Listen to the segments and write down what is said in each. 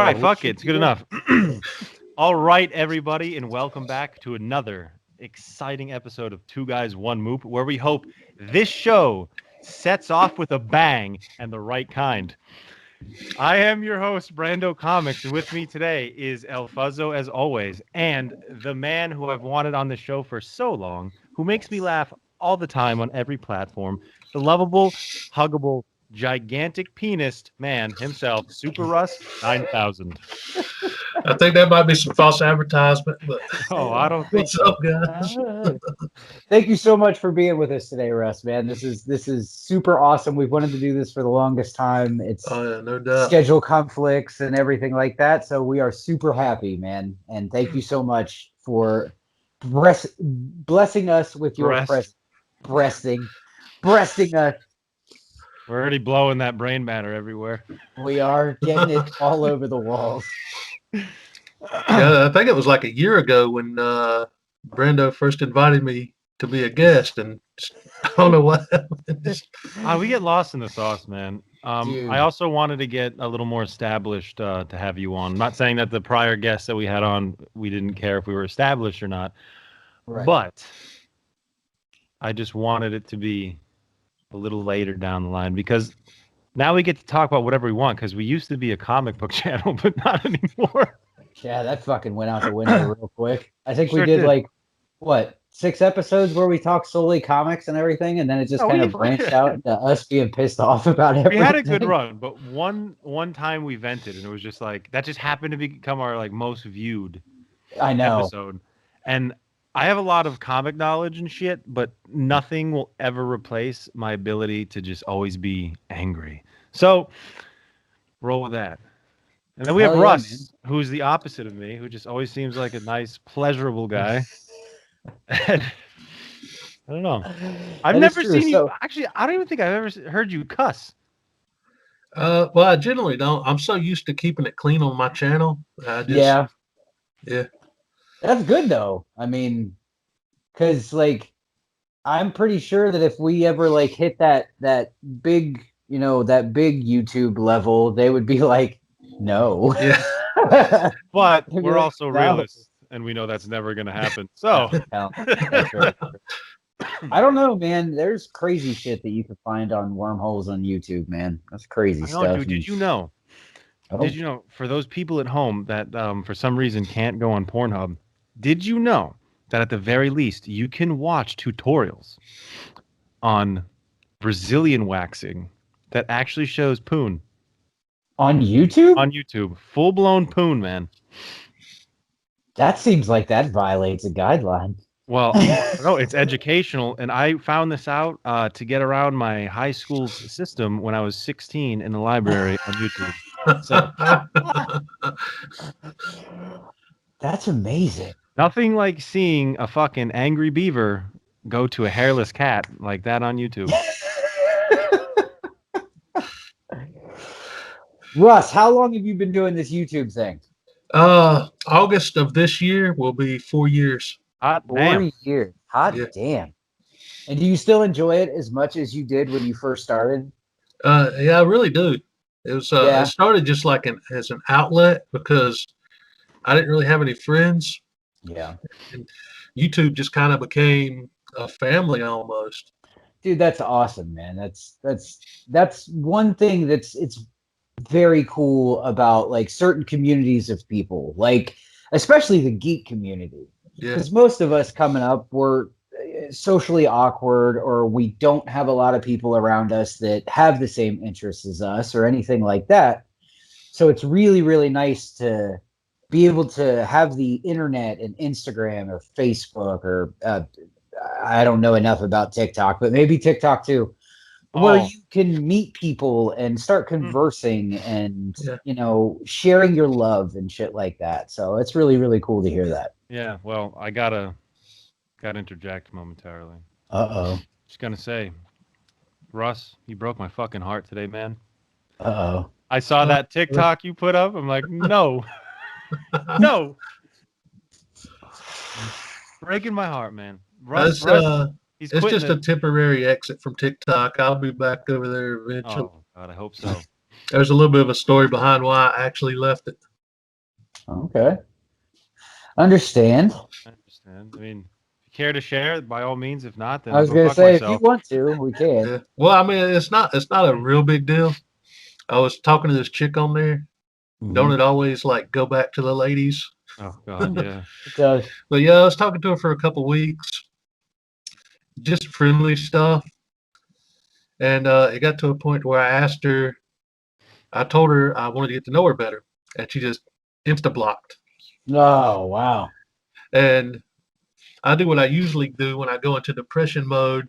right, fuck it. It's good enough. All right, everybody, and welcome back to another exciting episode of Two Guys, One Moop, where we hope this show sets off with a bang and the right kind. I am your host, Brando Comics, and with me today is El Fuzzo, as always, and the man who I've wanted on the show for so long, who makes me laugh all the time on every platform, the lovable, huggable, gigantic penis man himself, Superrus 9000. I think that might be some false advertisement, but Oh, I don't think what's up, guys? Thank you so much for being with us today, Russ, man. This is super awesome. We've wanted to do this for the longest time. It's No doubt. schedule conflicts and everything like that. So we are super happy, man. And thank you so much for blessing us with your breasting us. We're already blowing that brain matter everywhere. We are getting it all over the walls. Yeah, I think it was like a year ago when Brando first invited me to be a guest, and I don't know what happened. We get lost in the sauce, man. I also wanted to get a little more established to have you on. I'm not saying that the prior guests that we had on, we didn't care if we were established or not, Right. but I just wanted it to be a little later down the line, because now we get to talk about whatever we want, because we used to be a comic book channel, but not anymore. Yeah, that fucking went out the window real quick. I think Sure we did did. like, what, 6 episodes where we talked solely comics and everything, and then it just kind of branched out into us being pissed off about everything. We had a good run, but one time we vented, and it was just like, that just happened to become our like most viewed I know. episode. And I have a lot of comic knowledge and shit, but nothing will ever replace my ability to just always be angry. So roll with that. And then we have Hell yeah, Russ, who's the opposite of me, who just always seems like a nice, pleasurable guy. And I don't know. I've That is never true. seen you. So- Actually, I don't even think I've ever heard you cuss. Well, I generally don't. I'm so used to keeping it clean on my channel. Yeah. Yeah. That's good though. I mean, because like, I'm pretty sure that if we ever like hit that big, that big YouTube level, they would be like, no. Yeah. But They'd be we're like, also "No." realists, and we know that's never going to happen. So No, that's right. I don't know, man. There's crazy shit that you can find on wormholes on YouTube, man. That's crazy I stuff. know, dude, did you know? Oh, Did you know, for those people at home that for some reason can't go on Pornhub, did you know that at the very least you can watch tutorials on Brazilian waxing that actually shows poon on YouTube? on YouTube? Full-blown poon, man. That seems like that violates a guideline. Well, no, it's educational, and I found this out to get around my high school's system when I was 16 in the library on YouTube. So That's amazing. nothing like seeing a fucking angry beaver go to a hairless cat like that on YouTube. Russ, how long have you been doing this YouTube thing? August of this year will be 4 years. Hot 4 damn. years. Hot Yeah. damn. And do you still enjoy it as much as you did when you first started? Yeah, I really do. It was. Yeah. It started just like as an outlet because I didn't really have any friends. Yeah. YouTube just kind of became a family almost. Dude, that's awesome, man. That's one thing it's very cool about like certain communities of people, like especially the geek community. Yeah. Because most of us coming up were socially awkward, or we don't have a lot of people around us that have the same interests as us or anything like that. So it's really, really nice to be able to have the internet and Instagram or Facebook or I don't know enough about TikTok, but maybe TikTok too, where Oh. you can meet people and start conversing and, Yeah. sharing your love and shit like that. So it's really, really cool to hear that. Yeah, well, I gotta interject momentarily. Uh-oh. Just gonna say, Russ, you broke my fucking heart today, man. Uh-oh. I saw that TikTok you put up. I'm like, no, no, breaking my heart, man. Russ, he's It's quitting just a temporary exit from TikTok. I'll be back over there eventually. Oh God, I hope so. There's a little bit of a story behind why I actually left it. Okay. Understand. I understand. I mean, if you care to share, by all means. If not, then I I'll was go gonna fuck say if you myself. want to, we can. Yeah. Well, I mean, it's not a real big deal. I was talking to this chick on there. Don't Mhm. it always like go back to the ladies? Oh God, yeah. It does. But yeah, I was talking to her for a couple weeks, just friendly stuff, and it got to a point where I asked her. I told her I wanted to get to know her better, and she just insta blocked. Oh wow. And I do what I usually do when I go into depression mode.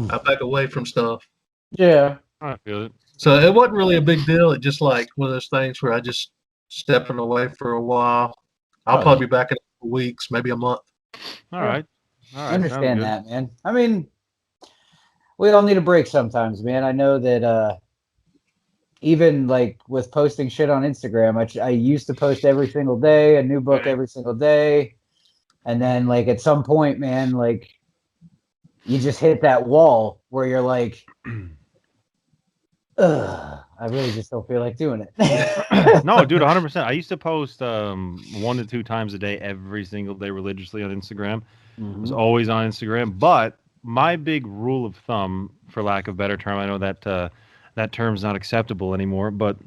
I back away from stuff. Yeah. I feel it. So it wasn't really a big deal. It just like one of those things where I just stepping away for a while. I'll Oh yeah. probably be back in a couple weeks, maybe a month. All Yeah. right. All I right. Sounds understand good. that, man. I mean, we all need a break sometimes, man. I know that even like with posting shit on Instagram, I used to post every single day, a new book Right. every single day. And then like at some point, man, like you just hit that wall where you're like, ugh, I really just don't feel like doing it. No, dude, 100%. I used to post 1 to 2 times a day, every single day, religiously on Instagram. I was Mhm. always on Instagram. But my big rule of thumb, for lack of a better term, I know that that term's not acceptable anymore. But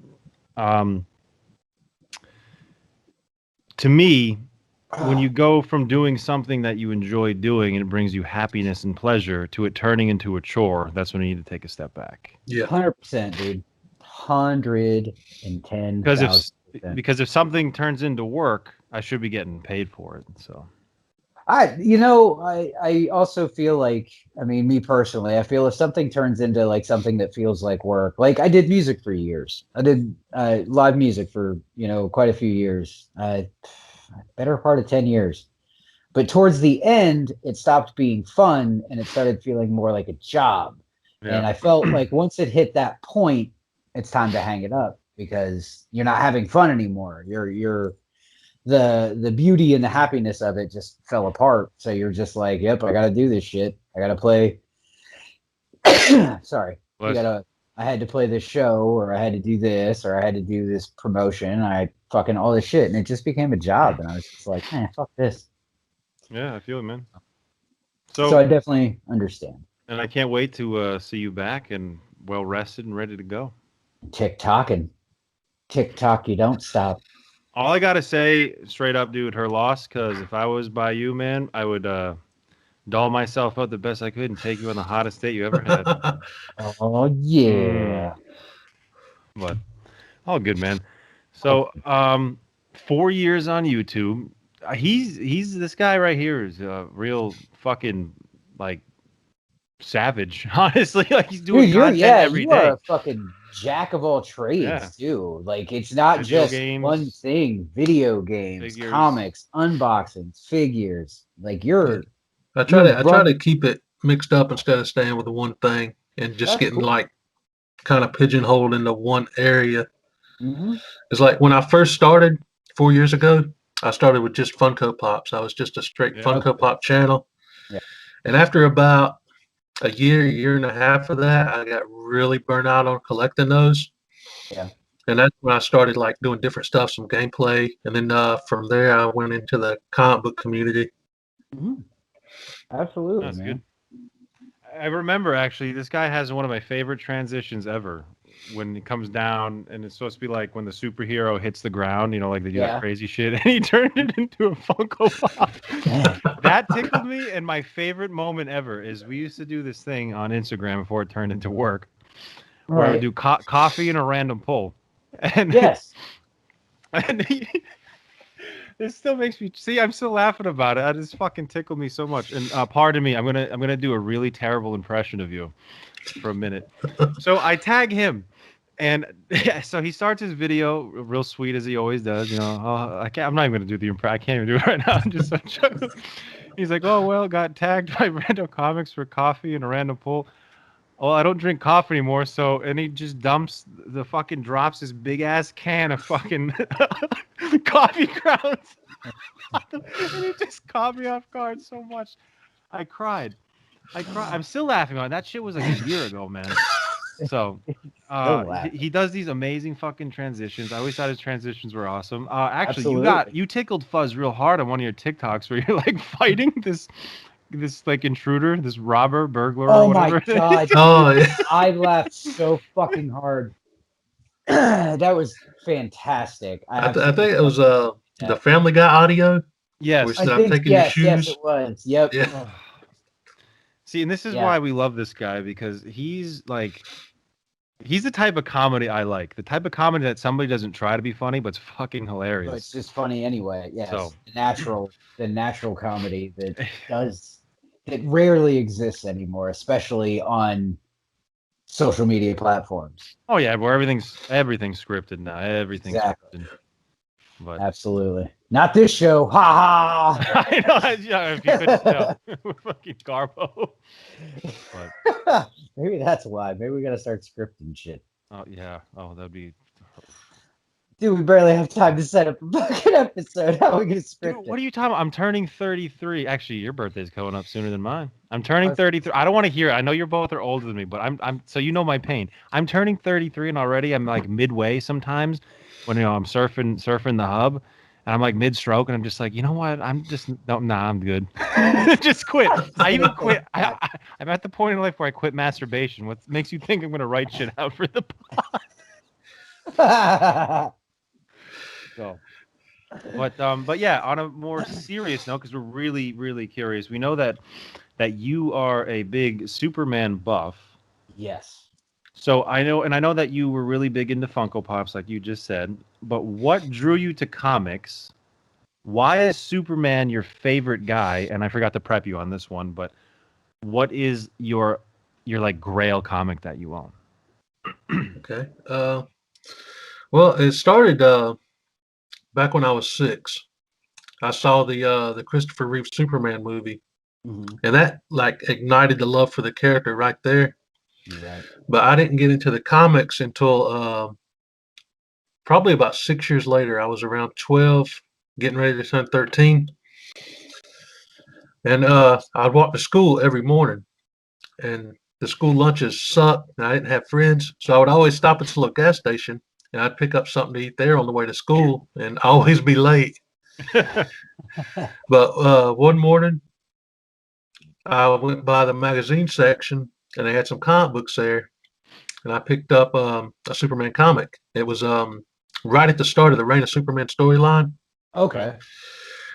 um, to me, when you go from doing something that you enjoy doing and it brings you happiness and pleasure to it turning into a chore, that's when you need to take a step back. Yeah. 100%, dude. 110,000%. Because if something turns into work, I should be getting paid for it. So I also feel like, I mean, me personally, I feel if something turns into like something that feels like work, like I did music for years. I did live music for, quite a few years, better part of 10 years. But towards the end, it stopped being fun and it started feeling more like a job. And yeah, I felt like once it hit that point, it's time to hang it up because you're not having fun anymore. You're the beauty and the happiness of it just fell apart. So you're just like, yep, I got to do this shit. I got to play. Sorry, we bless. gotta. I had to play this show, or I had to do this, or I had to do this promotion. I fucking all this shit, and it just became a job. And I was just like, man, fuck this. Yeah, I feel it, man. So I So, definitely understand. and I can't wait to see you back and well rested and ready to go. TikTok and TikTok, you don't stop. All I gotta say, straight up, dude, her loss. Because if I was by you, man, I would doll myself out the best I could and take you on the hottest date you ever had. Oh Mm, yeah. but all good, man. Oh, So, 4 years on YouTube. He's this guy right here is a real fucking like savage. Honestly, like he's doing dude, content every you are day. a fucking jack of all Yeah, trades too. Like it's not video just one games, thing. Video games, figures. comics, unboxings, figures. Like Yeah. you're I try run. to keep it mixed up instead of staying with the one thing and just That's getting cool. like kind of pigeonholed into one area. Hmm. It's like when I first started 4 years ago, I started with just Funko Pops. I was just a straight Yeah, Funko Okay. Pop channel. Yeah. And after about a year and a half of that, I got really burnt out on collecting those. Yeah. And that's when I started like doing different stuff, some gameplay. And then from there, I went into the comic book community. Hmm. Absolutely, that's good. man. I remember actually, this guy has one of my favorite transitions ever. When he comes down, and it's supposed to be like when the superhero hits the ground, like they do that Yeah. crazy shit, and he turned it into a Funko Pop. That tickled me, and my favorite moment ever is we used to do this thing on Instagram before it turned into work, where I would Right. do coffee and a random poll, and, Yes. and it still makes me see. I'm still laughing about it. It just fucking tickled me so much. And pardon me, I'm gonna do a really terrible impression of you for a minute. So I tag him, and so he starts his video real sweet as he always does. Oh, I can't. I'm not even gonna do the impression. I can't even do it right now. I'm just so chuckling. He's like, oh well, got tagged by Random Comics for coffee and a random poll. Oh, I don't drink coffee anymore. So, and he just drops this big ass can of fucking coffee grounds, and it just caught me off guard so much. I cried. I'm still laughing on it. That shit was like a year ago, man. So, Still laughing. he does these amazing fucking transitions. I always thought his transitions were awesome. Actually, Absolutely. you tickled Fuzz real hard on one of your TikToks where you're like fighting this like intruder, this robber, burglar, or Oh my whatever. god, Oh, dude. yeah. I laughed so fucking hard. That was fantastic. I I absolutely think it was fucking loved the that. Family Guy audio where he Yes. I said, "I'm think taking your yes, shoes." it was. Yep. Yeah, Ugh. See, and this is Yeah. why we love this guy because he's the type of comedy I like. The type of comedy that somebody doesn't try to be funny, but it's fucking But hilarious. it's just funny anyway. Yes. So- The natural comedy that rarely exists anymore, especially on social media platforms. Oh yeah, where everything's scripted now. Everything's Exactly. scripted. But Absolutely. Not this show. Ha ha. I know, yeah, if you couldn't tell, we're fucking Garbo. But Maybe that's why. Maybe we gotta start scripting shit. oh yeah, that'd be. Dude, we barely have time to set up a fucking episode. How are we gonna Dude, script what it? are you talking about? I'm turning 33. Actually, your birthday's coming up sooner than mine. I'm turning Our- 33. I don't want to hear it. I know you're both are older than me, but I'm so you know my pain. I'm turning 33 and already I'm like midway sometimes when I'm surfing the hub and I'm like mid-stroke and I'm just like, you know what? I'm just no, nah, I'm good. Just quit. I even quit. I'm at the point in life where I quit masturbation. What makes you think I'm gonna write shit out for the so? But yeah, on a more serious note, because we're really, really curious, we know that you are a big Superman buff. Yes. So I know that you were really big into Funko Pops, like you just said. But what drew you to comics? Why is Superman your favorite guy? And I forgot to prep you on this one, but what is your like Grail comic that you own? okay. Well, it started back when I was 6. I saw the Christopher Reeve Superman movie, Mhm. and that like ignited the love for the character right there. Right. But I didn't get into the comics until probably about 6 years later. I was around 12, getting ready to turn 13, and I'd walk to school every morning, and the school lunches sucked, and I didn't have friends, so I would always stop at the little gas station, and I'd pick up something to eat there on the way to school, and always be late. But one morning, I went by the magazine section, and they had some comic books there, and I picked up a Superman comic. It was right at the start of the Reign of Superman storyline, Okay.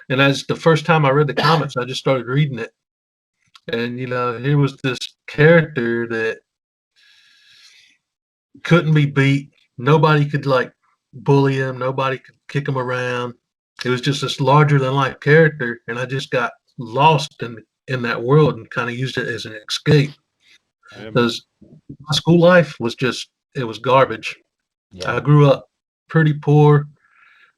and as the first time I read the comics, I just started reading it, and here was this character that couldn't be beat. Nobody could like bully him. Nobody could kick him around. It was just this larger than life character, and I just got lost in that world and kind of used it as an escape because my school life was just it was garbage. Yeah. I grew up pretty poor,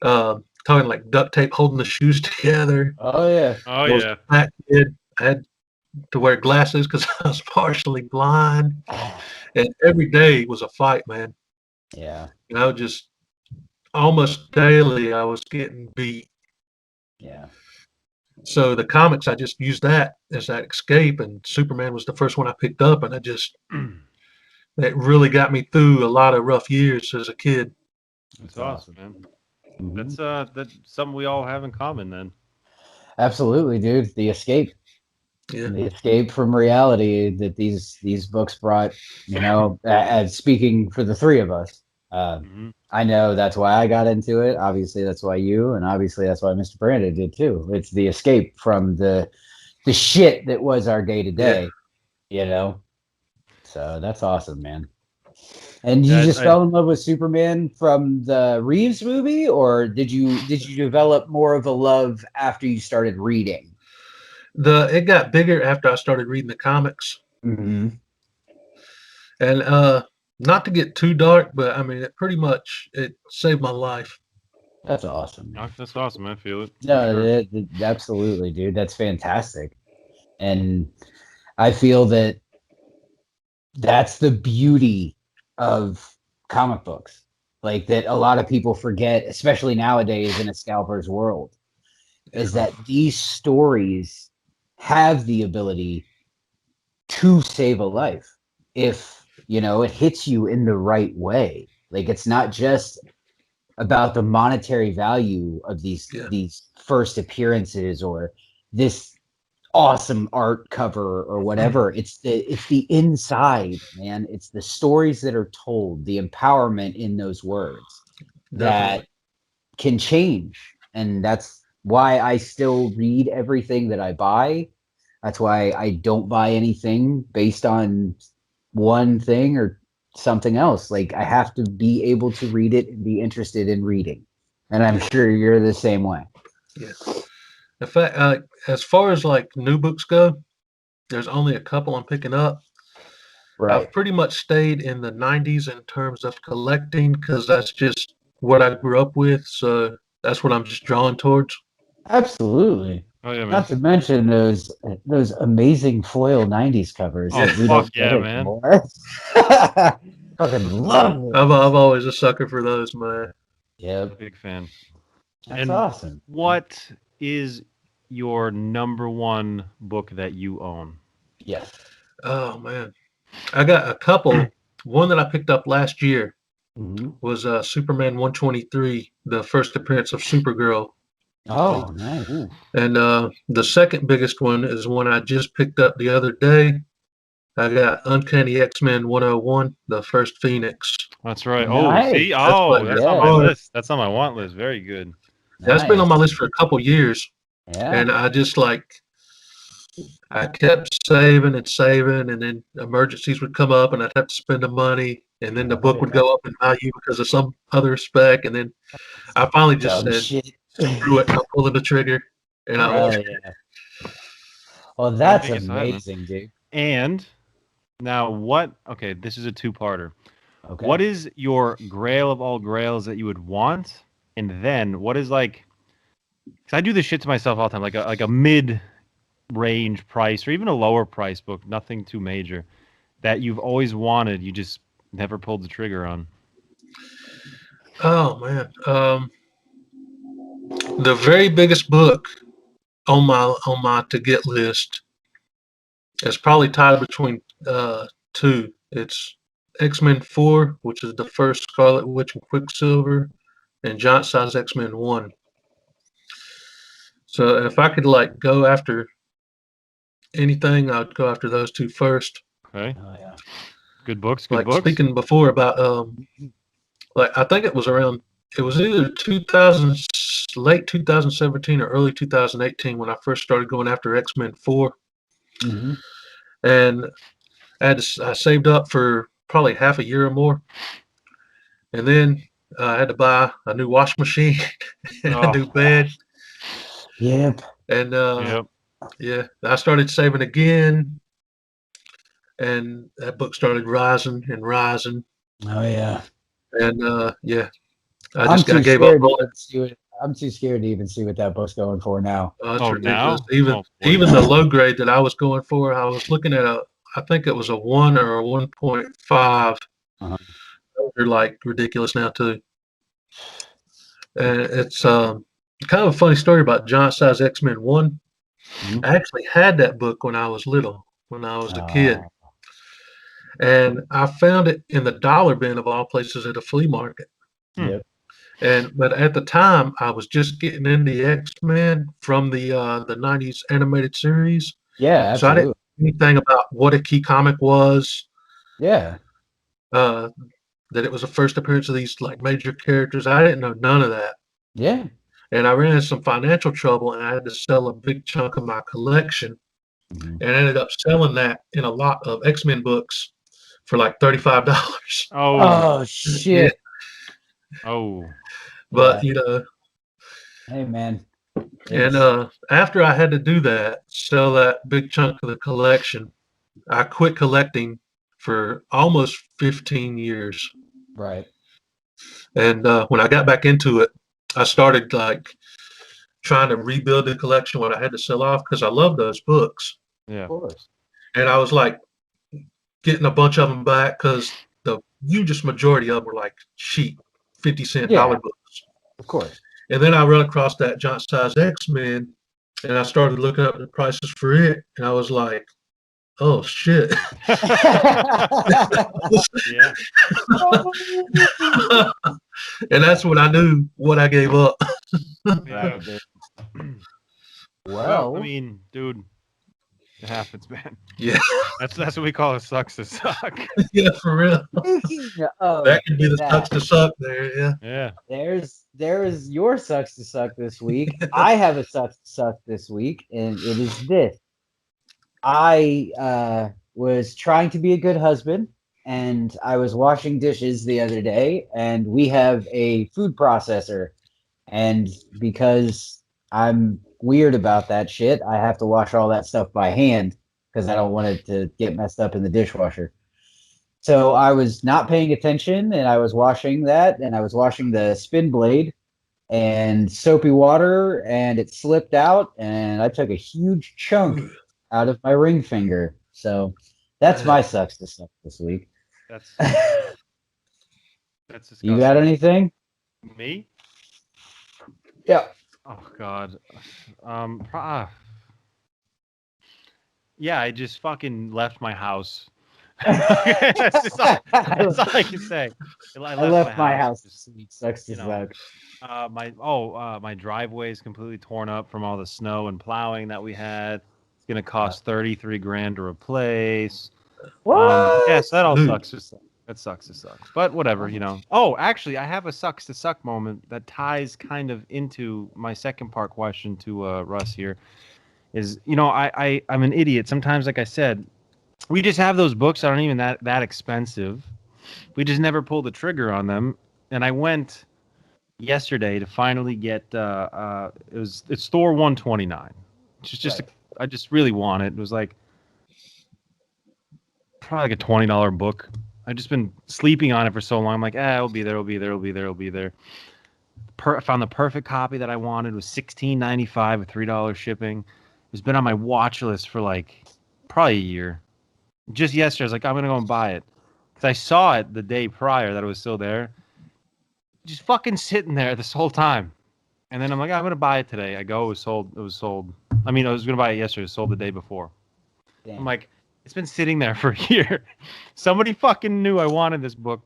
talking like duct tape holding the shoes together. Oh yeah. Oh I was yeah. a fat kid. I had to wear glasses because I was partially blind, and every day was a fight, man. Yeah. Just almost daily I was getting beat. Yeah. So the comics, I just used that as that escape, and Superman was the first one I picked up, and it really got me through a lot of rough years as a kid. That's awesome, man. Mhm. That's something we all have in common then. Absolutely, dude. The escape. Yeah. The escape from reality that these books brought, as speaking for the three of us. Mhm. I know that's why I got into it. Obviously, that's why you, and obviously that's why Mr. Brandon did too. It's the escape from the shit that was our day to day, you know. So that's awesome, man. And you Yeah, just fell in love with Superman from the Reeves movie, or did you develop more of a love after you started reading? It got bigger after I started reading the comics, Mm-hmm. and not to get too dark, but I mean, it saved my life. That's awesome. oh, that's awesome. I feel it. for No, sure. absolutely, dude. That's fantastic. And I feel that that's the beauty of comic books. Like that a lot of people forget, especially nowadays in a scalper's world, is that these stories have the ability to save a life if You know, it hits you in the right way. Like it's not just about the monetary value of Yeah, these first appearances or this awesome art cover or whatever. It's the inside, man. It's the stories that are told, the empowerment in those words that definitely. can change. And that's why I still read everything that I buy. That's why I don't buy anything based on one thing or something else. Like I have to be able to read it and be interested in reading. And I'm Yeah, sure you're the same way. yeah. In fact, as far as like new books go, there's only a couple I'm picking up. I've Right. pretty much stayed in the 90s in terms of collecting because that's just what I grew up with. So that's what I'm just drawn towards. Absolutely. Oh yeah, man. Not to mention those amazing foil '90s covers Oh that we fuck don't get yeah, man. anymore. Fucking love I've those. always a sucker for those, man. Yep, Big fan. that's And awesome. what is your number one book that you own? Yes. Oh man, I got a couple. One that I picked up last year Mhm. was Superman 123, the first appearance of Supergirl. Oh, nice. Ooh, And the second biggest one is one I just picked up the other day. I got Uncanny X-Men 101, the first Phoenix. that's right. Oh, Nice. see? That's my Oh, that's that's on my Yeah. hard. list. That's on my want list. Very good. That's been on my Nice. list for a couple years, Yeah. and I just like I kept saving and saving, and then emergencies would come up, and I'd have to spend the money, and then the Oh, book would yeah. go up in value because of some other spec, and then I finally just Dumb said, shit. "Screw it! I'm pulling the trigger," and All I right. bought. Hell yeah. Well, Gotta that's pick a side, man. amazing, dude. And now what okay, this is a two-parter. Okay. What is your grail of all grails that you would want? And then what is like, because I do this shit to myself all the time, like a mid-range price or even a lower price book, nothing too major, that you've always wanted, you just never pulled the trigger on. Oh man, the very biggest book on my to get list is probably tied between two. It's X-Men 4, which is the first Scarlet Witch and Quicksilver, and Giant Size X-Men 1. So if I could like go after anything, I'd go after those two first. Okay. Oh yeah. Good books, good Like books. speaking before about like I think it was around it was either 2000 late 2017 or early 2018 when I first started going after X-Men 4, Hmm. and I saved up for probably half a year or more, and then I had to buy a new washing machine and a Oh, new bed, Yep. and yep. yeah, I started saving again, and that book started rising and rising, Oh yeah. and yeah, I'm I too gave up scared to on it. even see what I'm too scared to even see what that book's going for now. Oh, it's Oh, ridiculous. now? Oh boy. Even the low grade that I was going for, I was looking at I think it was a 1 or a 1.5. Uh-huh. They're like ridiculous now too. And it's kind of a funny story about Giant Size X-Men 1. Mhm. I actually had that book when I was little, when I was a kid. Oh, And I found it in the dollar bin of all places at a flea market. Hmm. yep. But at the time, I was just getting into X-Men from the 90s animated series. Yeah, So I didn't absolutely. know anything about what a key comic was, Yeah. uh, that it was the first appearance of these like major characters. I didn't know none of that. Yeah. And I ran into some financial trouble and I had to sell a big chunk of my collection Mhm. and I ended up selling that in a lot of X-Men books for like $35. Oh, Oh Yeah. shit. oh. But Yeah. you know, Hey man. and It's after I had to do that, sell that big chunk of the collection, I quit collecting for almost 15 years. right. And when I got back into it, I started like trying to rebuild the collection what I had to sell off because I love those books. Yeah. Of course. And I was like getting a bunch of them back because the hugest majority of them were like cheap, 50-cent dollar Yeah, books. of course. And then I run across that Giant Size X-Men and I started looking up the prices for it. And I was like, oh shit. Yeah. And that's when I knew what I gave up. Yeah. Right, dude. Well, I Well, mean, dude, it happens, man. Yeah, That's what we call it sucks to suck. yeah, for real. speaking of That could be the sucks that, to suck there, yeah. Yeah. there's your sucks to suck this week. I have a sucks to suck this week, and it is this. I was trying to be a good husband, and I was washing dishes the other day, and we have a food processor. And because I'm weird about that shit, I have to wash all that stuff by hand because I don't want it to get messed up in the dishwasher. So I was not paying attention and I was washing that and I was washing the spin blade and soapy water and it slipped out and I took a huge chunk out of my ring finger. So that's my sucks to suck this week. That's disgusting. You got anything? Me? Yeah. Oh God. Yeah, I just fucking left my house. that's all I can say. I left my house this week. Sucks to you know, suck. My driveway is completely torn up from all the snow and plowing that we had. It's gonna cost 33 grand to replace. What? Yes, that all Dude. sucks to suck. That sucks to suck. But whatever, you know. Oh, actually, I have a sucks to suck moment that ties kind of into my second part question to Russ here. Is, you know, I'm an idiot. Sometimes, like I said, we just have those books that aren't even that expensive. We just never pull the trigger on them. And I went yesterday to finally get it's Thor 129. It's just Right. I just really want it. It was like probably like a $20 book. I've just been sleeping on it for so long. I'm like, it'll be there, it'll be there, it'll be there, it'll be there. I found the perfect copy that I wanted. It was $16.95 with $3 shipping. It's been on my watch list for like probably a year. Just yesterday, I was like, I'm gonna go and buy it because I saw it the day prior that it was still there, just fucking sitting there this whole time. And then I'm like, I'm gonna buy it today. I go, it was sold. It was sold. I mean, I was gonna buy it yesterday. It was sold the day before. Damn. I'm like, it's been sitting there for a year. Somebody fucking knew I wanted this book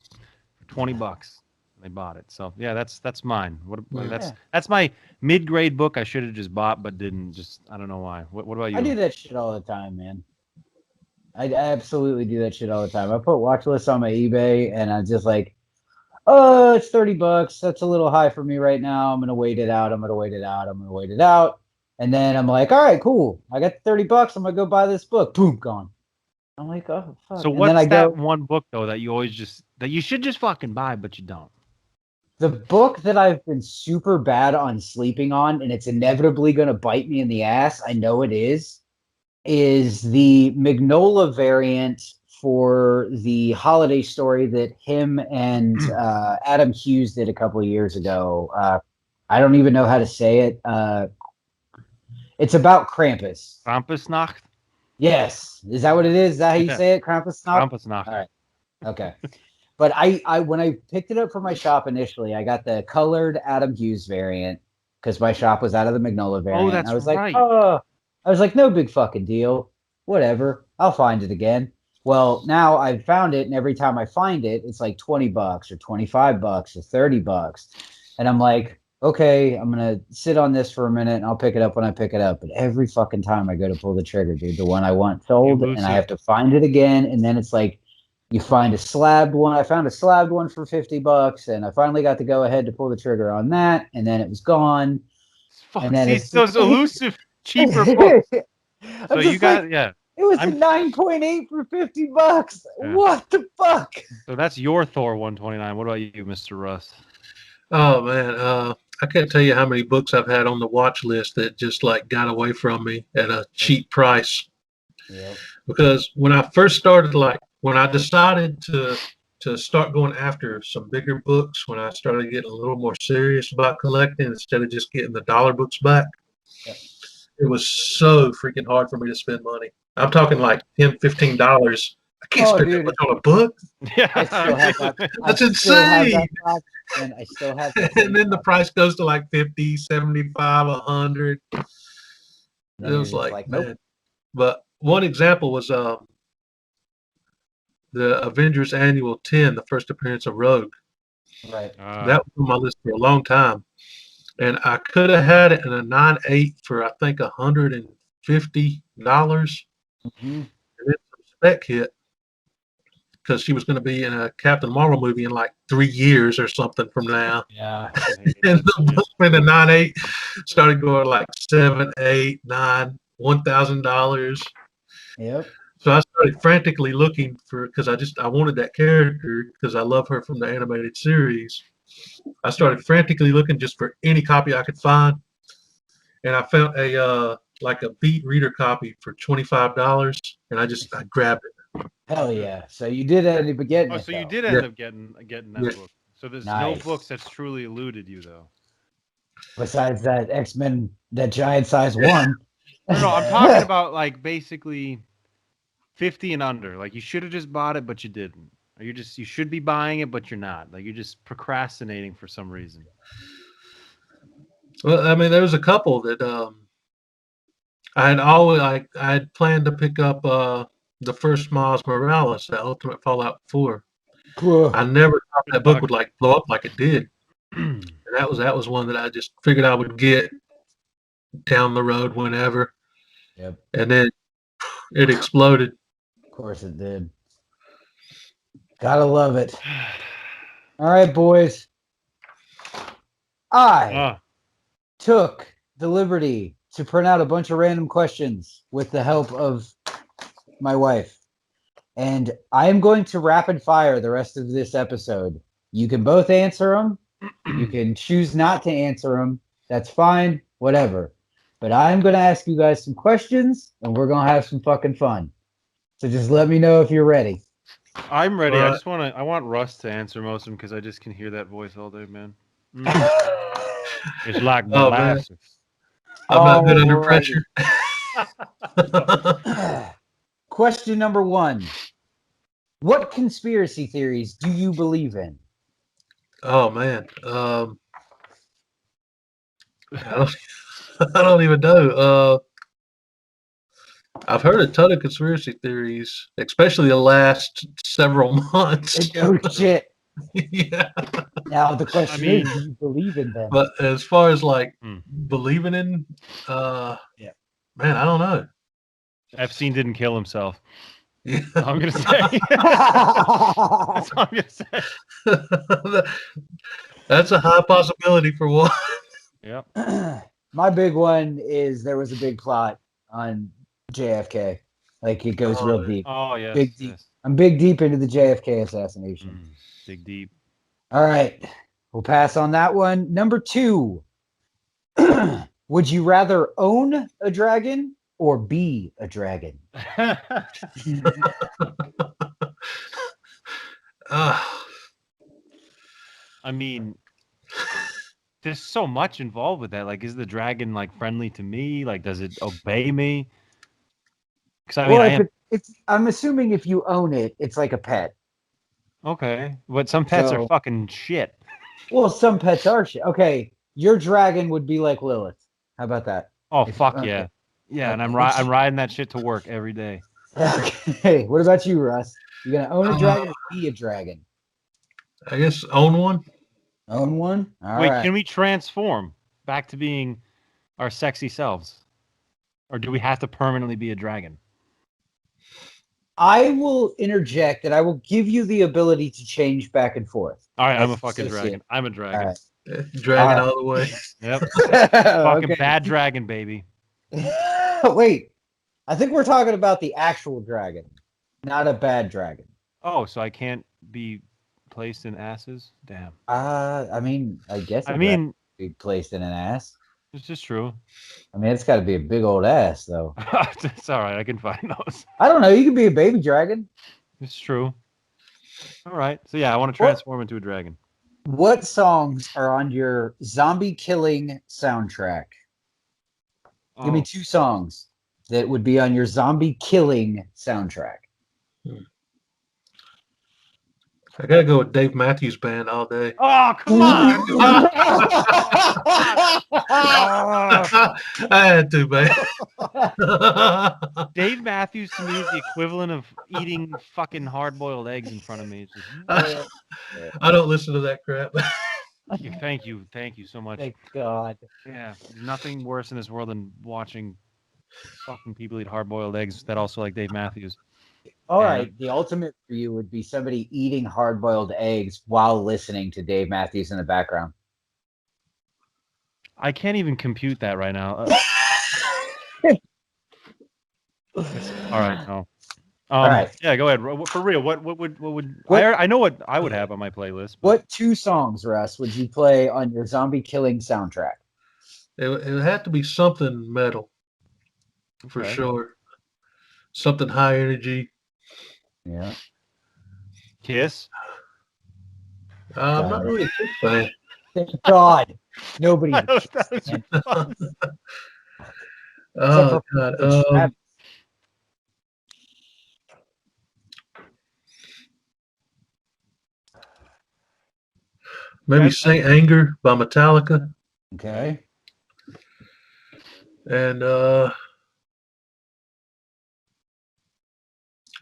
for $20. They bought it. So yeah, that's mine. That's my mid-grade book I should have just bought but didn't. Just I don't know why. What about you? I do that shit all the time, man. I absolutely do that shit all the time. I put watch lists on my eBay and I'm just like, oh, it's $30. That's a little high for me right now. I'm gonna wait it out. I'm gonna wait it out. I'm gonna wait it out. And then I'm like, all right, cool. I got $30. I'm gonna go buy this book. Boom, gone. I'm like, oh fuck. So And what's then I that go, one book though that you always that you should just fucking buy but you don't? the book that I've been super bad on sleeping on, and it's inevitably gonna bite me in the ass. I know it is the Magnola variant for the holiday story that him and Adam Hughes did a couple of years ago. I don't even know how to say it. It's about Krampus. Krampusnacht? Yes. Is that what it is? Is that how you Yeah. say it? Krampusnacht? Krampusnacht. All right. Okay. But I when I picked it up for my shop initially, I got the colored Adam Hughes variant because my shop was out of the Magnola variant. that's I was right. like, I was like, no big fucking deal. Whatever. I'll find it again. Well, now I've found it, and every time I find it, it's like $20 or $25 or $30. And I'm like, okay, I'm gonna sit on this for a minute and I'll pick it up when I pick it up. But every fucking time I go to pull the trigger, dude, the one I want sold, lose and I it. have to find it again, and then it's like you find a slabbed one. I found a slabbed one for $50, and I finally got to go ahead to pull the trigger on that, and then it was gone. Fuck, And then see, it's those elusive, cheaper books. So you got, yeah. It was I'm- a 9.8 for $50. Yeah. What the fuck? So that's your Thor 129. What about you, Mr. Russ? Oh man, I can't tell you how many books I've had on the watch list that just like got away from me at a cheap price. Yep. Because when I first started, like when I decided to start going after some bigger books, when I started getting a little more serious about collecting instead of just getting the dollar books back, Yep. it was so freaking hard for me to spend money. I'm talking like $10, $15. I can't spend that dude. much on a book. Yeah. I still have that. That's I still have insane. that box, and I still have that. And then the price goes to like 50, 75, 100. It Then was you're like, just man. nope. But one example was the Avengers Annual 10, the first appearance of Rogue. Right. That was on my list for a long time. And I could have had it in a 9.8 for, I think, $150. Mm-hmm. And then some spec hit because she was going to be in a Captain Marvel movie in like 3 years or something from now. Yeah. And the book in the 9.8 started going like 7, 8, 9, $1,000. Yep. So I started frantically looking for because I wanted that character because I love her from the animated series. I started frantically looking just for any copy I could find, and I found a like a beat reader copy for $25, and I grabbed it. Hell yeah. So you did end up getting Oh, it so you though. did Yeah, end up getting that yeah. book. So there's no Nice. books that's truly eluded you though. Besides that X-Men, that giant size one. No, I'm talking about like basically 50 and under. Like you should have just bought it, but you didn't. Or you should be buying it, but you're not. Like you're just procrastinating for some reason. Well, I mean, there was a couple that I had planned to pick up the first Miles Morales, the Ultimate Fallout 4. Cool. I never thought Good that book luck. would like blow up like it did. And that was one that I just figured I would get down the road whenever, Yep. and then it exploded. Of course it did. Gotta love it. All right, boys. I Ah, took the liberty to print out a bunch of random questions with the help of my wife. And I am going to rapid fire the rest of this episode. You can both answer them. You can choose not to answer them. That's fine. Whatever. But I'm going to ask you guys some questions and we're going to have some fucking fun. So just let me know if you're ready. I'm ready. I want Russ to answer most of them because I just can hear that voice all day, man. It's like Oh man, molasses. I'm not good under Alrighty. pressure. Question number 1. What conspiracy theories do you believe in? Oh man, I don't, I don't even know. I've heard a ton of conspiracy theories, especially the last several months. Oh shit. Yeah, Now the question mean- is, do you believe in them? but as far as like Hmm. believing in, Yeah. man, I don't know. Epstein didn't kill himself. Yeah. That's all I'm gonna say. That's all I'm gonna say. That's a high possibility for one. Yep. My big one is there was a big plot on JFK. Like it goes real deep. Oh yes. Big deep. Yes. I'm big deep into the JFK assassination. Dig deep. All right. We'll pass on that one. Number 2. Would you rather own a dragon or be a dragon? I mean, there's so much involved with that. Like, is the dragon like friendly to me? Like, does it obey me? Because I mean, Well, I'm assuming if you own it, it's like a pet. okay, but some pets are So- fucking shit. Well, some pets are shit. Okay, your dragon would be like Lilith. How about that? Oh If- fuck okay. yeah, yeah. And Okay. I'm riding that shit to work every day. Okay. What about you, Russ? You gonna own a dragon or be a dragon? I guess own one. Own one? All Wait, right. can we transform back to being our sexy selves, or do we have to permanently be a dragon? I will interject that I will give you the ability to change back and forth. All right, I'm As a fucking associate. dragon. I'm a All dragon. right. Dragon All right. all the way. Yep. Fucking Okay. bad dragon, baby. Wait, I think we're talking about the actual dragon, not a bad dragon. Oh, so I can't be placed in asses? Damn. I mean, I guess I a dragon mean, could be placed in an ass. it's just true. I mean, it's got to be a big old ass, though. It's all right. I can find those. I don't know. You could be a baby dragon. It's true. All right. So yeah, I want to What- transform into a dragon. What songs are on your zombie killing soundtrack? Give me Oh, 2 songs that would be on your zombie killing soundtrack. I gotta go with Dave Matthews Band all day. Oh, come on. I had to, man. Dave Matthews to me is the equivalent of eating fucking hard-boiled eggs in front of me. It's just, I don't listen to that crap. thank you so much. Thank God. Yeah, there's nothing worse in this world than watching fucking people eat hard-boiled eggs that also like Dave Matthews. All And- right, the ultimate for you would be somebody eating hard-boiled eggs while listening to Dave Matthews in the background. I can't even compute that right now. All right, no. All right. Yeah, go ahead. For real, what would What- I know what I would have on my playlist. but- What 2 songs, Russ, would you play on your zombie killing soundtrack? It would have to be something metal for Okay. sure. Something high energy. Yeah. Kiss? I'm not really a Kiss fan. Thank God. Nobody. I don't- that was- Except Oh for God. Travis. Maybe Okay. Saint Anger by Metallica Okay. and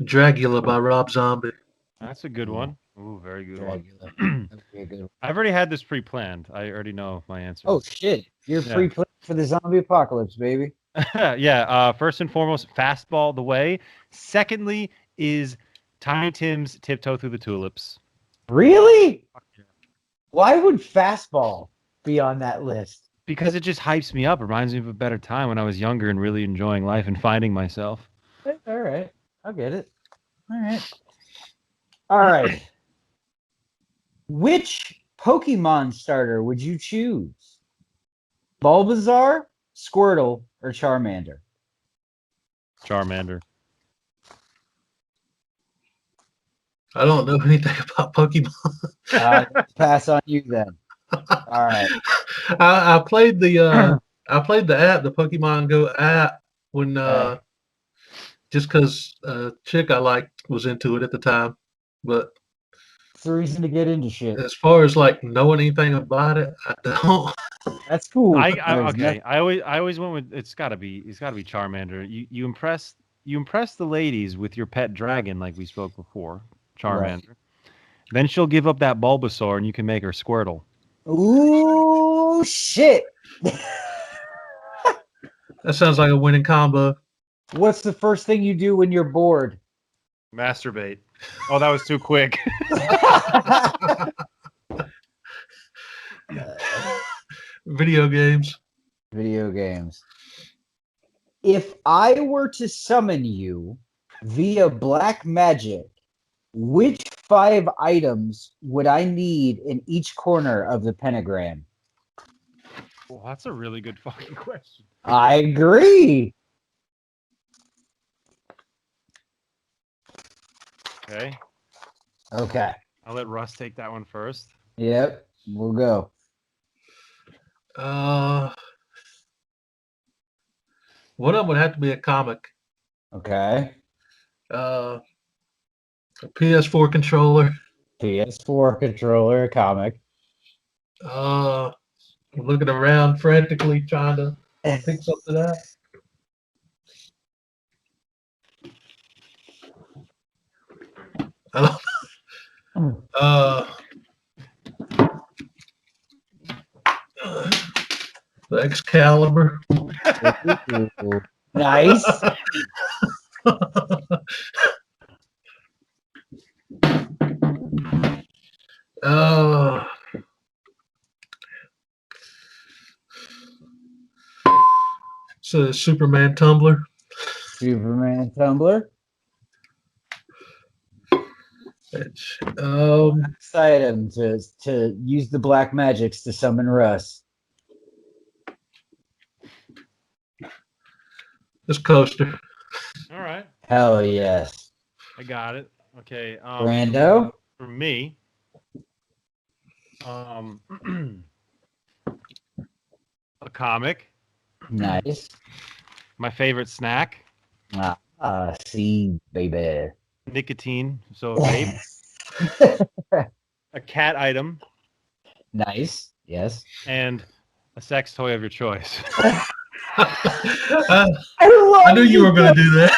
Dragula by Rob Zombie. That's a good one. Ooh, very good Dragula. one. That'd be a good one. I've already had this pre-planned. I already know my answer. Oh shit! You're Yeah. free play for the zombie apocalypse, baby. Yeah. First and foremost, Fastball the Way. Secondly is Tiny Tim's Tiptoe Through the Tulips. Really? Why would fastball be on that list? Because it just hypes me up. Reminds me of a better time when I was younger and really enjoying life and finding myself. All right, I'll get it. All right. Which Pokemon starter would you choose? Bulbasaur, Squirtle, or Charmander? Charmander. I don't know anything about Pokemon. Let's pass on you then. All right. I played the app, the Pokemon Go app, when Okay. just because a chick I liked was into it at the time. But It's the reason to get into shit. as far as like knowing anything about it, I don't. That's cool. I There's okay. I always went with it's gotta be Charmander. You impress the ladies with your pet dragon like we spoke before, Charmander. Then she'll give up that Bulbasaur and you can make her Squirtle. Ooh, shit. That sounds like a winning combo. What's the first thing you do when you're bored? Masturbate. Oh, that was too quick. Video games. Video games. If I were to summon you via black magic, which 5 items would I need in each corner of the pentagram? Well, that's a really good fucking question. I agree. Okay. Okay. I'll let Russ take that one first. Yep. We'll go. One of them would have to be a comic. Okay. A PS4 controller. PS4 controller, comic. Looking around frantically trying to pick something out. I don't- the Excalibur. Nice. Uh, it's a Superman tumbler. Superman tumbler. Next item to use the black magics to summon Russ. This coaster. All right. Hell yes. I got it. Okay. Brando? For me, a comic, Nice. my favorite snack, See, baby. nicotine, so vape, a cat item, Nice. Yes. and a sex toy of your choice. I I knew you were going to do that.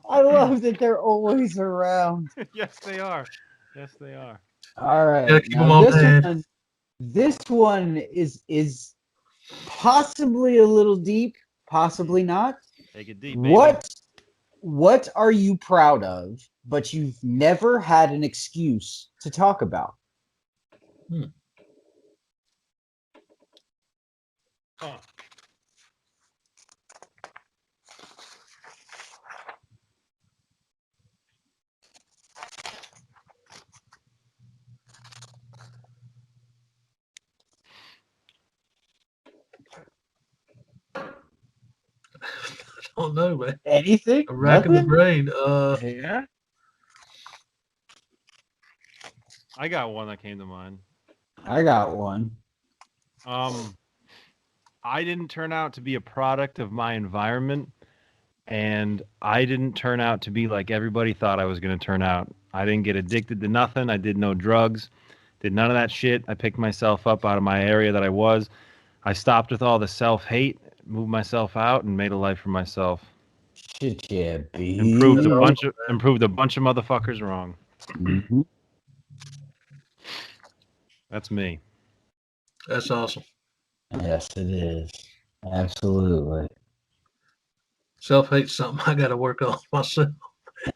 I love that they're always around. Yes, they are. Yes, they are. All right. Gotta keep them Now on this hand. one is possibly a little deep, possibly not. Take it deep, baby. What are you proud of, but you've never had an excuse to talk about? Huh. I don't know, man. Anything? I'm racking the Nothing? brain. Yeah. I got one that came to mind. I got one. I didn't turn out to be a product of my environment, and I didn't turn out to be like everybody thought I was going to turn out. I didn't get addicted to nothing. I did no drugs, did none of that shit. I picked myself up out of my area that I was. I stopped with all the self-hate, moved myself out, and made a life for myself. Shit, yeah, Improved a B. bunch of motherfuckers wrong. Mhm. That's me. That's awesome. Yes, it is. Absolutely. Self-hate's something I got to work on myself.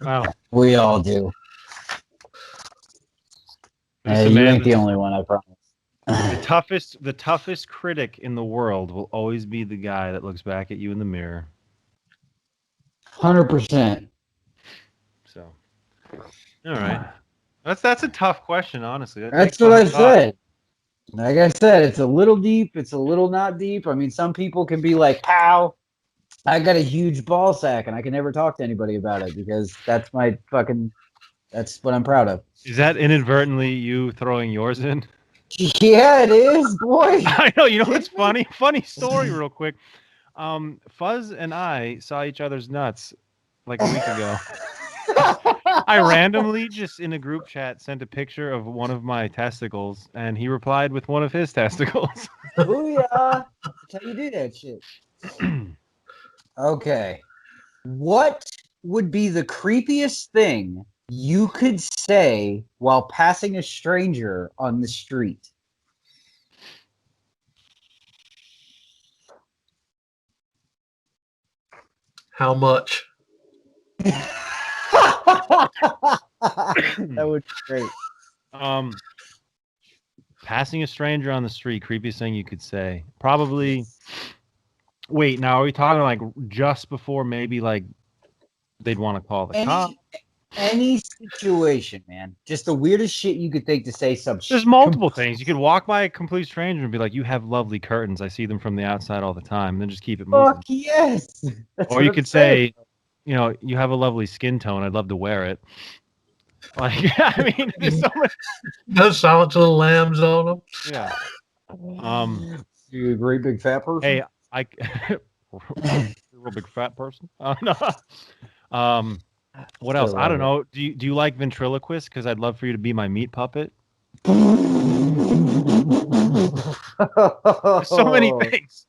Wow. We all do. Listen, You man, ain't the only one, I promise. the toughest critic in the world will always be the guy that looks back at you in the mirror. 100%. So, all right, that's a tough question, honestly. That That's takes a what lot I of thought. said. Like I said, it's a little deep. It's a little not deep. I mean, some people can be like, "Pow, I got a huge ball sack, and I can never talk to anybody about it because that's my fucking. That's what I'm proud of." Is that inadvertently you throwing yours in? Yeah, it is, boy. I know. You know what's funny? Funny story, real quick. Fuzz and I saw each other's nuts like a week ago. I randomly just in a group chat sent a picture of one of my testicles, and he replied with one of his testicles. Booyah! That's how you do that shit. Okay. What would be the creepiest thing you could say while passing a stranger on the street? How much? That would be great. Passing a stranger on the street, creepiest thing you could say. Probably. Wait, now are we talking like just before maybe like they'd want to call the cop? Any situation, man. Just the weirdest shit you could think to say some shit. There's multiple things. You could walk by a complete stranger and be like, "You have lovely curtains. I see them from the outside all the time." And then just keep it moving. Fuck yes. That's Or what you I'm could saying. say, you know, "You have a lovely skin tone. I'd love to wear it." Like, I mean, there's so much. Those silent little lambs on them. Yeah. You a great big fat person? Hey, real big fat person. No. What else? Still I don't love know. Do you like ventriloquist? Because I'd love for you to be my meat puppet. There's so many things.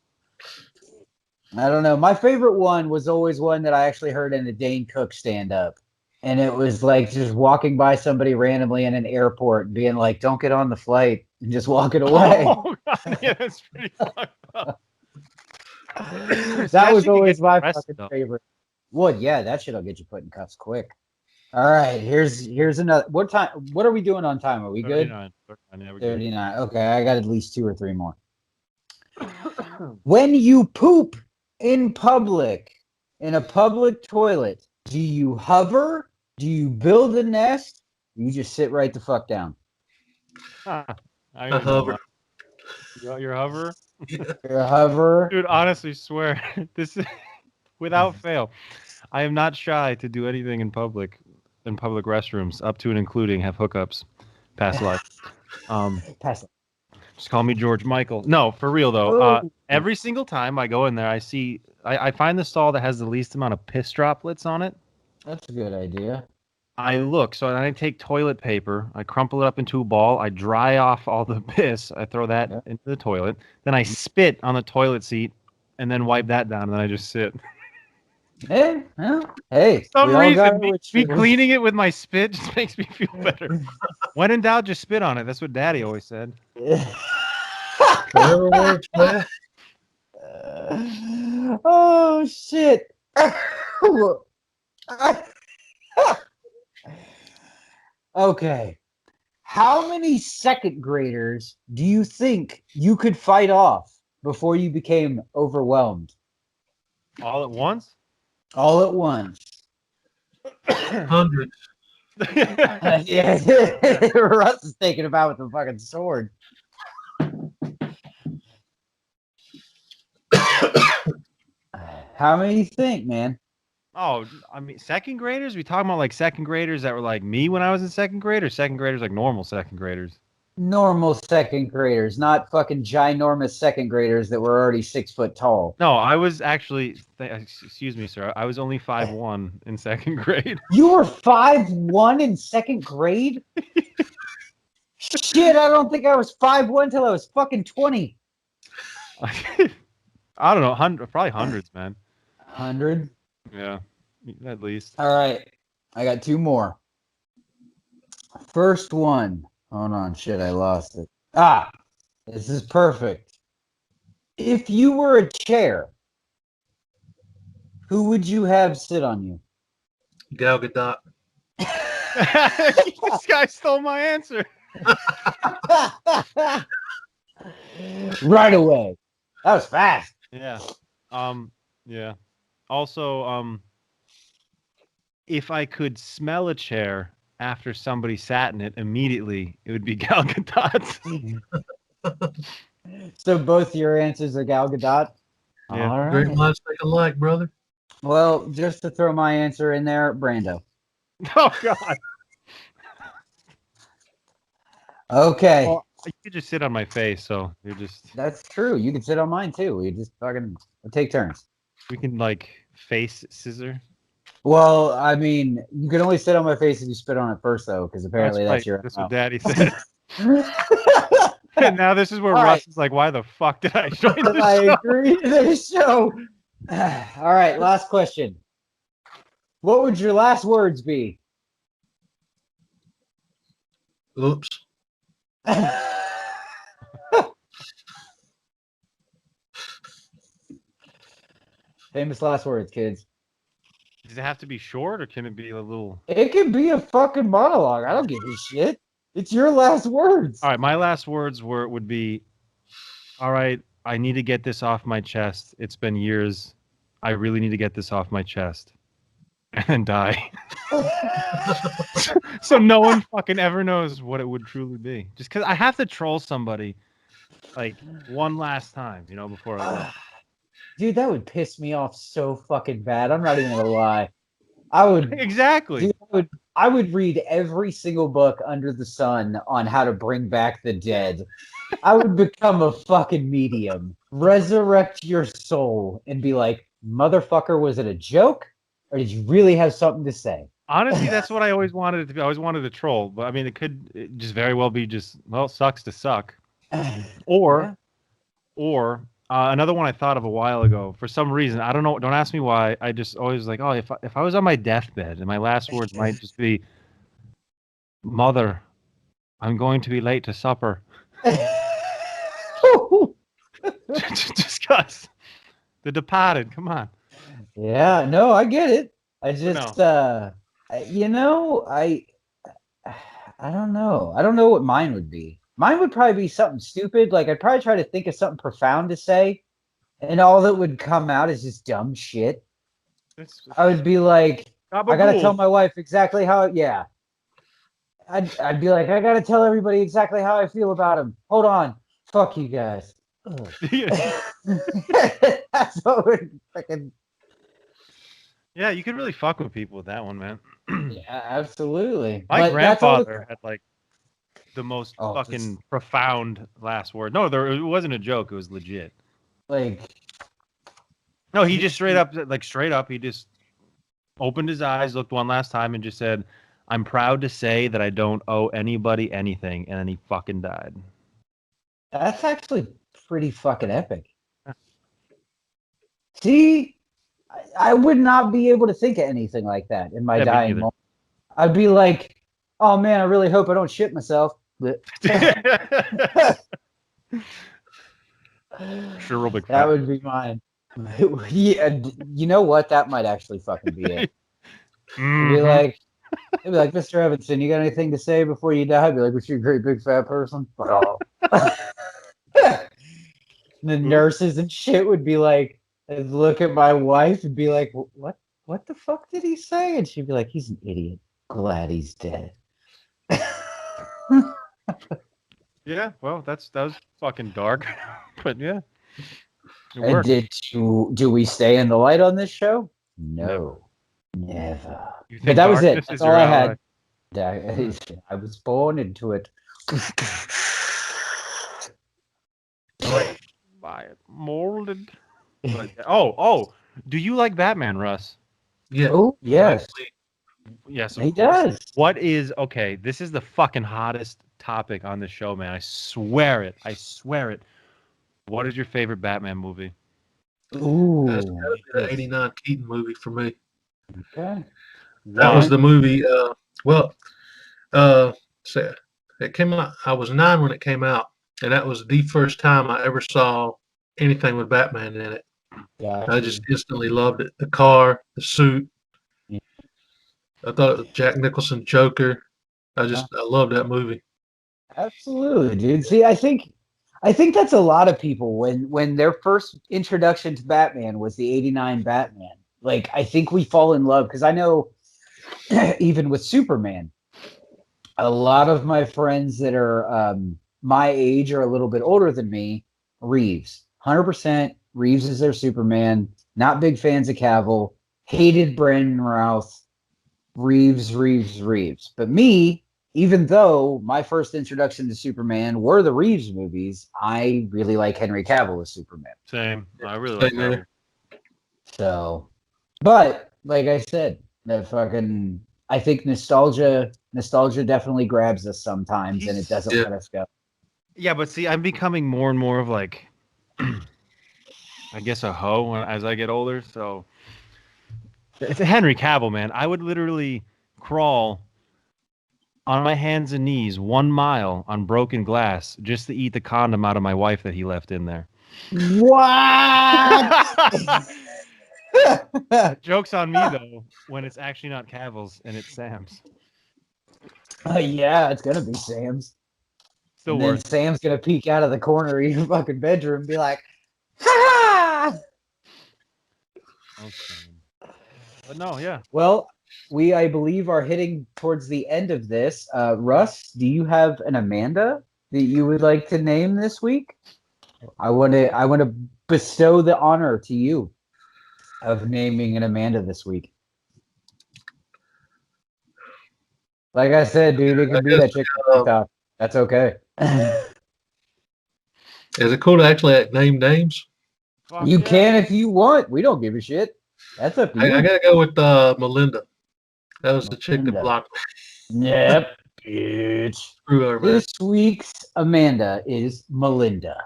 I don't know. My favorite one was always one that I actually heard in a Dane Cook stand up. And it was like just walking by somebody randomly in an airport and being like, "Don't get on the flight," and just walking away. Oh God, yeah, that's pretty fucked up. That was shit could always get my arrested, fucking though. favorite. Well, yeah, that shit'll get you put in cuffs quick. All right, here's another. What time? What are we doing on time? Are we good? 39. Yeah, we're good. 39. Okay, I got at least 2 or 3 more. When you poop in public, in a public toilet, do you hover? Do you build a nest? You just sit right the fuck down. I I already know hover. mine. You're a hover? You're a hover. Dude, honestly, swear this is without fail. I am not shy to do anything in public restrooms, up to and including have hookups. Past life. Pass it. Just call me George Michael. No, for real though. Oh. Every single time I go in there, I find the stall that has the least amount of piss droplets on it. That's a good idea. So I take toilet paper, I crumple it up into a ball, I dry off all the piss, I throw that Yeah. into the toilet, then I spit on the toilet seat, and then wipe that down, and then I just sit. Hey, well, hey, For some we all got reason, our me rituals. cleaning it with my spit just makes me feel better. When in doubt, just spit on it. That's what Daddy always said. Whatever works, man. Oh shit. Okay. How many second graders do you think you could fight off before you became overwhelmed? All at once? All at once. Hundreds. Yeah, Russ is taking about with the fucking sword. How many you think, man? Oh, I mean, second graders? We talking about like second graders that were like me when I was in second grade, or second graders like normal second graders? Normal second graders, not fucking ginormous second graders that were already 6 foot tall. No, I was actually, excuse me, sir. I was only 5'1" in second grade. You were 5'1" in second grade? Shit, I don't think I was 5'1" till I was fucking 20. I don't know, probably hundreds, man. 100. Yeah, at least. All right. I got two more. First one. Hold on. Shit, I lost it. Ah, this is perfect. If you were a chair, who would you have sit on you? Gal Gadot. This guy stole my answer. Right away. That was fast. Yeah. Yeah. Also, if I could smell a chair after somebody sat in it immediately, it would be Gal Gadot. So both your answers are Gal Gadot? Yeah. All Great right. minds think alike, brother. Well, just to throw my answer in there, Brando. Oh God. Okay. Well, you could just sit on my face, so you're just. That's true. You can sit on mine too. We just fucking take turns. We can like face scissor. Well, I mean, you can only sit on my face if you spit on it first, though, because apparently that's right. your. That's what Daddy said. And now this is where All Russ right. is like, "Why the fuck did I join this I show?" agree to this show. All right, last question. What would your last words be? Oops. Famous last words, kids. Does it have to be short, or can it be a little? It could be a fucking monologue. I don't give a shit. It's your last words. All right, my last words would be, all right, I need to get this off my chest. It's been years. I really need to get this off my chest. And then die. So no one fucking ever knows what it would truly be. Just because I have to troll somebody like one last time, before I go. Dude, that would piss me off so fucking bad. I'm not even gonna lie. I would Exactly. dude, I would read every single book under the sun on how to bring back the dead. I would become a fucking medium, resurrect your soul, and be like, motherfucker, was it a joke? Or did you really have something to say? Honestly, that's what I always wanted it to be. I always wanted to troll, but I mean, it just very well be just, well, sucks to suck. Or another one I thought of a while ago. For some reason, I don't know. Don't ask me why. I just always like, oh, if I was on my deathbed and my last words might just be, "Mother, I'm going to be late to supper." Just cause The Departed. Come on. Yeah, no, I get it. I just No. I don't know. I don't know what mine would be. Mine would probably be something stupid. Like I'd probably try to think of something profound to say, and all that would come out is just dumb shit. I would be like, I gotta tell my wife exactly how. Yeah, I'd be like, I gotta tell everybody exactly how I feel about him. Hold on, fuck you guys. That's what would freaking. Yeah, you could really fuck with people with that one, man. Yeah, absolutely. My But that's all grandfather had like the most Oh, fucking profound last word. No, it wasn't a joke. It was legit. like No, he just straight up, he just opened his eyes, looked one last time, and just said, "I'm proud to say that I don't owe anybody anything," and then he fucking died. That's actually pretty fucking epic. See, I would not be able to think of anything like that in my Yeah, me dying neither. moment. I'd be like, oh man, I really hope I don't shit myself. Sure, real big That fat. would be mine. Yeah, you know what? That might actually fucking be it. Mhm. It'd be like, Mr. Evanson, you got anything to say before you die? I'd be like, was you a great big fat person? Oh. The nurses and shit would be like, I'd look at my wife and be like, what the fuck did he say? And she'd be like, he's an idiot. Glad he's dead. Yeah, well, that was fucking dark, but yeah, it And worked. do we stay in the light on this show? Never. Never. You But think that was it. darkness That's is all your I ally? had. I was born into it. By it, molded. But, oh, do you like Batman, Russ? Yeah. Oh, yes, Actually, Yes, of he course. does. What is okay? This is the fucking hottest topic on the show, man. I swear it. I swear it. What is your favorite Batman movie? that's Ooh. gotta be the '89 Keaton movie for me. Okay. That was Why? the movie. Well, uh, say it came out. I was 9 when it came out, and that was the first time I ever saw anything with Batman in it. I just Gotcha. instantly loved it. The car, the suit. Yeah. I thought it was Jack Nicholson Joker. I loved that movie. Absolutely, dude. See, I think that's a lot of people when their first introduction to Batman was the '89 Batman. Like, I think we fall in love because I know even with Superman, a lot of my friends that are my age or a little bit older than me, Reeves, 100% Reeves is their Superman. Not big fans of Cavill. Hated Brandon Routh. Reeves. But me, even though my first introduction to Superman were the Reeves movies, I really like Henry Cavill as Superman. Same. I really like Same that. here. So, but like I said, I think nostalgia definitely grabs us sometimes, and it doesn't Yeah. let us go. Yeah, but see, I'm becoming more and more of like, I guess a hoe as I get older. So it's Henry Cavill, man. I would literally crawl on my hands and knees 1 mile on broken glass just to eat the condom out of my wife that he left in there. What? Joke's on me though when it's actually not Cavill's and it's Sam's. Yeah, it's gonna be Sam's. Still And then worth. Sam's gonna peek out of the corner of your fucking bedroom and be like, ha! Okay. But no, yeah. Well, we, I believe, are hitting towards the end of this. Russ, do you have an Amanda that you would like to name this week? I want to bestow the honor to you of naming an Amanda this week. Like I said, dude, it I could be guess that chick from TikTok. That's okay. is it cool to actually name names? Fuck You yeah. can if you want. We don't give a shit. That's up to I you. gotta go with Melinda. That was the chick that Melinda. blocked me. Yep, bitch. Screw her, man. This week's Amanda is Melinda.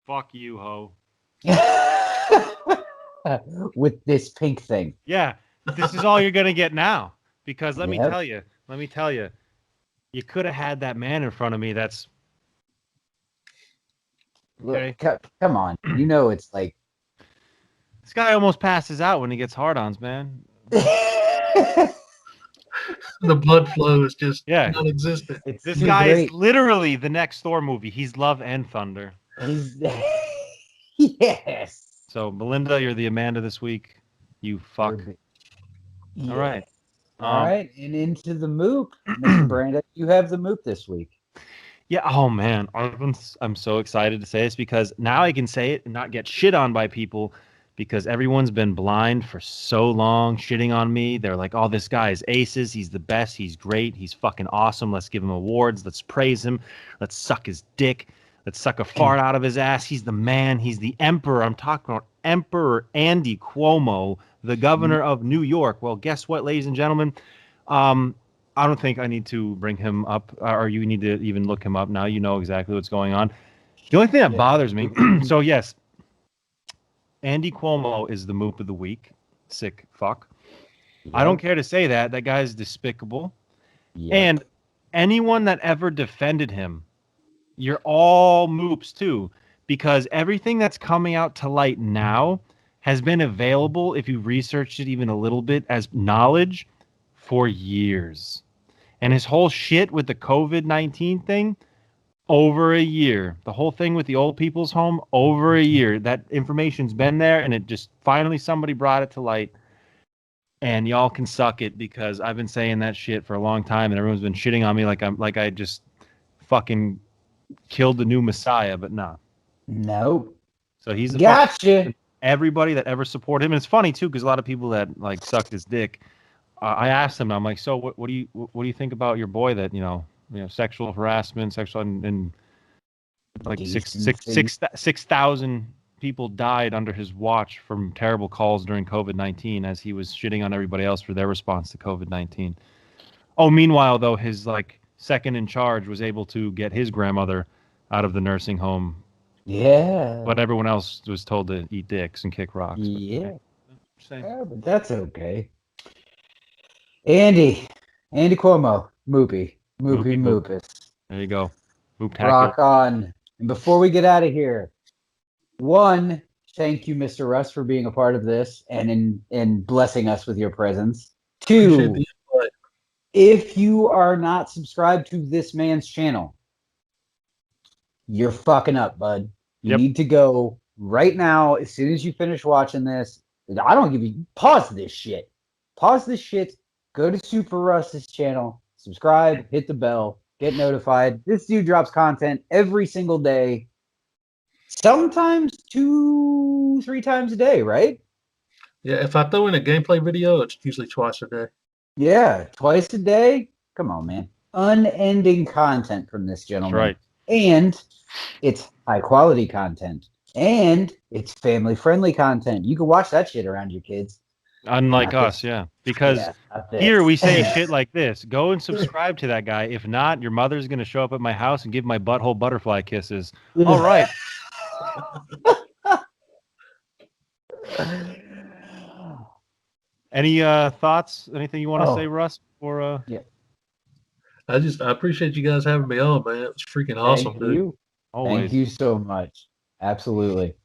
Fuck you, ho. With this pink thing. Yeah, this is all you're gonna get now. Because let me Yep. tell you, you could have had that man in front of me. That's okay. Look, come on. You know it's like This guy almost passes out when he gets hard-ons, man. The blood flow is just Yeah. non-existent. it's This too guy great. is literally the next Thor movie. He's Love and Thunder. He's yes. So Melinda, you're the Amanda this week. You fuck. Yeah. All right. All right, and into the moop, Mr. Brandon. You have the moop this week. Yeah. Oh man, I'm so excited to say this because now I can say it and not get shit on by people because everyone's been blind for so long, shitting on me. They're like, "Oh, this guy is aces. He's the best. He's great. He's fucking awesome. Let's give him awards. Let's praise him. Let's suck his dick." that suck a fart out of his ass. He's the man. He's the emperor. I'm talking about Emperor Andy Cuomo, the governor of New York. Well, guess what, ladies and gentlemen? I don't think I need to bring him up, or you need to even look him up now. You know exactly what's going on. The only thing that bothers me, so yes, Andy Cuomo is the moop of the week. Sick fuck. Yep. I don't care to say that. That guy's despicable. Yep. And anyone that ever defended him, you're all moops too, because everything that's coming out to light now has been available, if you researched it even a little bit, as knowledge for years. And his whole shit with the COVID-19 thing, over a year. The whole thing with the old people's home, over a year. That information's been there, and it just finally somebody brought it to light. And y'all can suck it, because I've been saying that shit for a long time, and everyone's been shitting on me like I just fucking killed the new Messiah, but nah. Nope. So he's the Gotcha. everybody that ever supported him. And it's funny too, because a lot of people that like sucked his dick. I asked him, I'm like, so what do you think about your boy that you know sexual harassment, sexual and like 6,000 people died under his watch from terrible calls during COVID-19 as he was shitting on everybody else for their response to COVID-19. Oh, meanwhile though, his like second in charge was able to get his grandmother out of the nursing home. Yeah. But everyone else was told to eat dicks and kick rocks. Yeah. But, Yeah, but that's okay. Andy Cuomo, Moopy Moopus. There you go. Rock on. And before we get out of here, one, thank you, Mr.Rus, for being a part of this and in blessing us with your presence. Two, if you are not subscribed to this man's channel, you're fucking up, bud. You need to go right now as soon as you finish watching this. I don't give you pause this shit. Pause this shit. Go to Superrus's channel, subscribe, hit the bell, get notified. This dude drops content every single day. Sometimes 2-3 times a day, right? Yeah, if I throw in a gameplay video, it's usually twice a day. Yeah, twice a day. Come on, man. Unending content from this gentleman. That's right. And it's high quality content. And it's family friendly content. You can watch that shit around your kids. Unlike us, yeah. Because here we say shit like this. Go and subscribe to that guy. If not, your mother's going to show up at my house and give my butthole butterfly kisses. All right. Any thoughts? Anything you want to say, Russ? Or yeah. I appreciate you guys having me on, man. It was freaking awesome, dude. Thank you so much. Absolutely.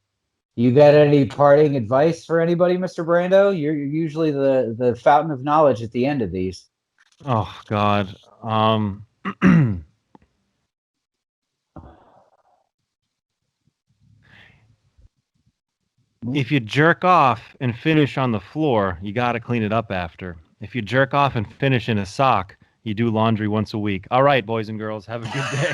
You got any parting advice for anybody, Mr. Brando? You're usually the fountain of knowledge at the end of these. Oh God. If you jerk off and finish on the floor, you got to clean it up after. If you jerk off and finish in a sock, you do laundry once a week. All right, boys and girls, have a good day.